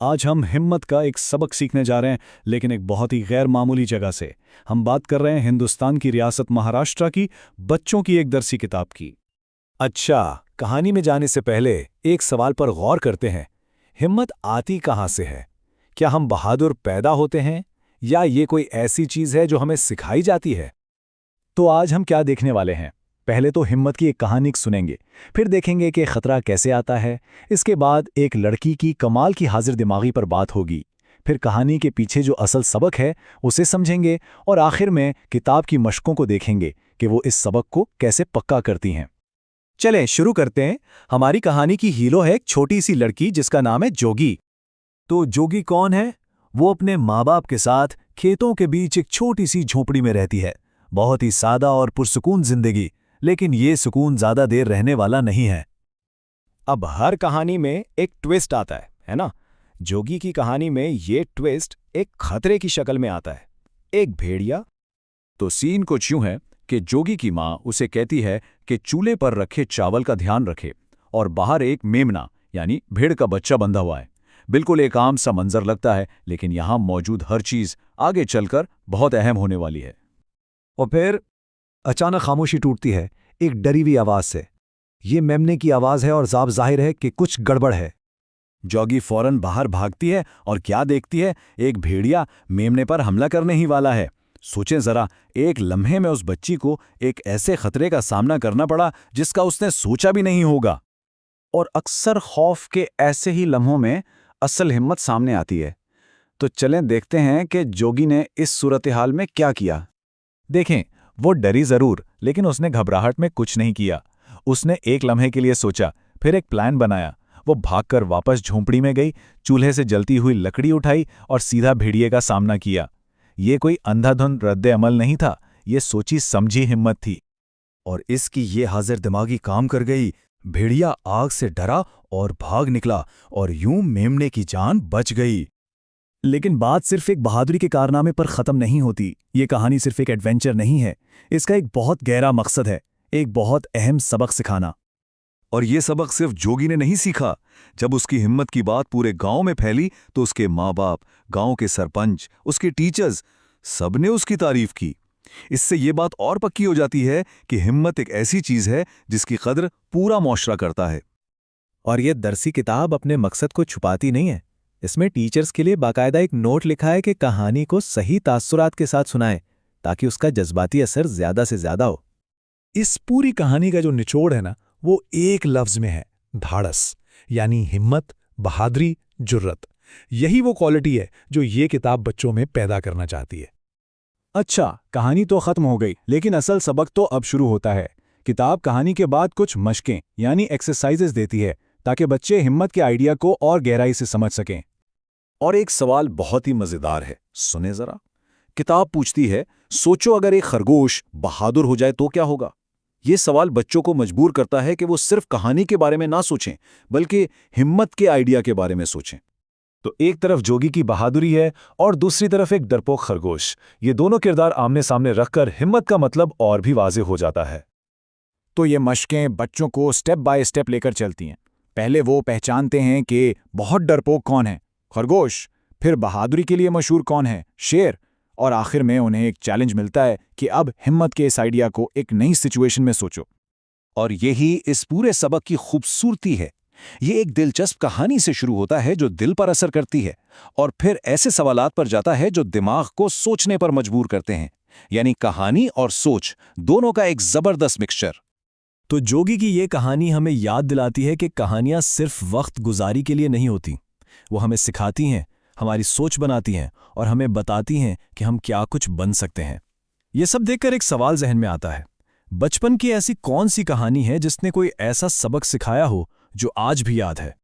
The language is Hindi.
आज हम हिम्मत का एक सबक सीखने जा रहे हैं, लेकिन एक बहुत ही गैर मामूली जगह से। हम बात कर रहे हैं हिंदुस्तान की रियासत महाराष्ट्र की बच्चों की एक दरसी किताब की। अच्छा, कहानी में जाने से पहले एक सवाल पर गौर करते हैं। हिम्मत आती कहाँ से है? क्या हम बहादुर पैदा होते हैं या ये कोई ऐसी चीज है जो हमें सिखाई जाती है? तो आज हम क्या देखने वाले हैं? पहले तो हिम्मत की एक कहानी सुनेंगे, फिर देखेंगे कि खतरा कैसे आता है। इसके बाद एक लड़की की कमाल की हाजिर दिमागी पर बात होगी। फिर कहानी के पीछे जो असल सबक है उसे समझेंगे, और आखिर में किताब की मशकों को देखेंगे कि वो इस सबक को कैसे पक्का करती हैं। चलें शुरू करते हैं। हमारी कहानी की हीरो है एक छोटी सी लड़की जिसका नाम है जोगी। तो जोगी कौन है? वो अपने माँ बाप के साथ खेतों के बीच एक छोटी सी झोपड़ी में रहती है। बहुत ही सादा और पुरसुकून जिंदगी, लेकिन ये सुकून ज्यादा देर रहने वाला नहीं है। अब हर कहानी में एक ट्विस्ट आता है ना? जोगी की कहानी में ये ट्विस्ट एक खतरे की शक्ल में आता है। एक भेड़िया। तो सीन कुछ यूं है कि जोगी की माँ उसे कहती है कि चूल्हे पर रखे चावल का ध्यान रखे, और बाहर एक मेमना यानी भेड़ का बच्चा बंधा हुआ है। बिल्कुल एक आम सा मंजर लगता है, लेकिन यहां मौजूद हर चीज आगे चलकर बहुत अहम होने वाली है। और फिर अचानक खामोशी टूटती है एक डरी हुई आवाज से। ये मेमने की आवाज है और साफ जाहिर है कि कुछ गड़बड़ है। जोगी फौरन बाहर भागती है और क्या देखती है? एक भेड़िया मेमने पर हमला करने ही वाला है। सोचें जरा, एक लम्हे में उस बच्ची को एक ऐसे खतरे का सामना करना पड़ा जिसका उसने सोचा भी नहीं होगा। और अक्सर खौफ के ऐसे ही लम्हों में असल हिम्मत सामने आती है। तो चलें देखते हैं कि जोगी ने इस सूरत हाल में क्या किया। देखें, वो डरी जरूर, लेकिन उसने घबराहट में कुछ नहीं किया। उसने एक लम्हे के लिए सोचा, फिर एक प्लान बनाया। वो भागकर वापस झोंपड़ी में गई, चूल्हे से जलती हुई लकड़ी उठाई और सीधा भेड़िए का सामना किया। ये कोई अंधाधुंध रद्द अमल नहीं था, ये सोची समझी हिम्मत थी। और इसकी ये हाजिर दिमागी काम कर गई। भेड़िया आग से डरा और भाग निकला, और यूं मेमने की जान बच गई। लेकिन बात सिर्फ एक बहादुरी के कारनामे पर खत्म नहीं होती। ये कहानी सिर्फ एक एडवेंचर नहीं है, इसका एक बहुत गहरा मकसद है, एक बहुत अहम सबक सिखाना। और ये सबक सिर्फ जोगी ने नहीं सीखा। जब उसकी हिम्मत की बात पूरे गांव में फैली तो उसके माँ बाप, गांव के सरपंच, उसके टीचर्स, सबने उसकी तारीफ की। इससे ये बात और पक्की हो जाती है कि हिम्मत एक ऐसी चीज है जिसकी कद्र पूरा मुआशरा करता है। और ये दरसी किताब अपने मकसद को छुपाती नहीं है। इसमें टीचर्स के लिए बाकायदा एक नोट लिखा है कि कहानी को सही तासुरात के साथ सुनाएं, ताकि उसका जज्बाती असर ज्यादा से ज्यादा हो। इस पूरी कहानी का जो निचोड़ है ना, वो एक लफ्ज में है, धाड़स। यानी हिम्मत, बहादुरी, जुर्रत। यही वो क्वालिटी है जो ये किताब बच्चों में पैदा करना चाहती है। अच्छा, कहानी तो खत्म हो गई, लेकिन असल सबक तो अब शुरू होता है। किताब कहानी के बाद कुछ मशकें यानी एक्सरसाइजेस देती है, ताकि बच्चे हिम्मत के आइडिया को और गहराई से समझ सकें। और एक सवाल बहुत ही मजेदार है, सुने जरा। किताब पूछती है, सोचो अगर एक खरगोश बहादुर हो जाए तो क्या होगा? ये सवाल बच्चों को मजबूर करता है कि वो सिर्फ कहानी के बारे में ना सोचें, बल्कि हिम्मत के आइडिया के बारे में सोचें। तो एक तरफ जोगी की बहादुरी है और दूसरी तरफ एक डरपोक खरगोश। ये दोनों किरदार आमने सामने रखकर हिम्मत का मतलब और भी वाज़ेह हो जाता है। तो ये मशकें बच्चों को स्टेप बाय स्टेप लेकर चलती हैं। पहले वो पहचानते हैं कि बहुत डरपोक कौन है, खरगोश। फिर बहादुरी के लिए मशहूर कौन है, शेर। और आखिर में उन्हें एक चैलेंज मिलता है कि अब हिम्मत के इस आइडिया को एक नई सिचुएशन में सोचो। और यही इस पूरे सबक की खूबसूरती है। ये एक दिलचस्प कहानी से शुरू होता है जो दिल पर असर करती है, और फिर ऐसे सवालात पर जाता है जो दिमाग को सोचने पर मजबूर करते हैं। यानी कहानी और सोच दोनों का एक जबरदस्त मिक्सचर। तो जोगी की ये कहानी हमें याद दिलाती है कि कहानियां सिर्फ वक्त गुजारी के लिए नहीं होती। वो हमें सिखाती हैं, हमारी सोच बनाती हैं और हमें बताती हैं कि हम क्या कुछ बन सकते हैं। ये सब देखकर एक सवाल जहन में आता है, बचपन की ऐसी कौन सी कहानी है जिसने कोई ऐसा सबक सिखाया हो जो आज भी याद है?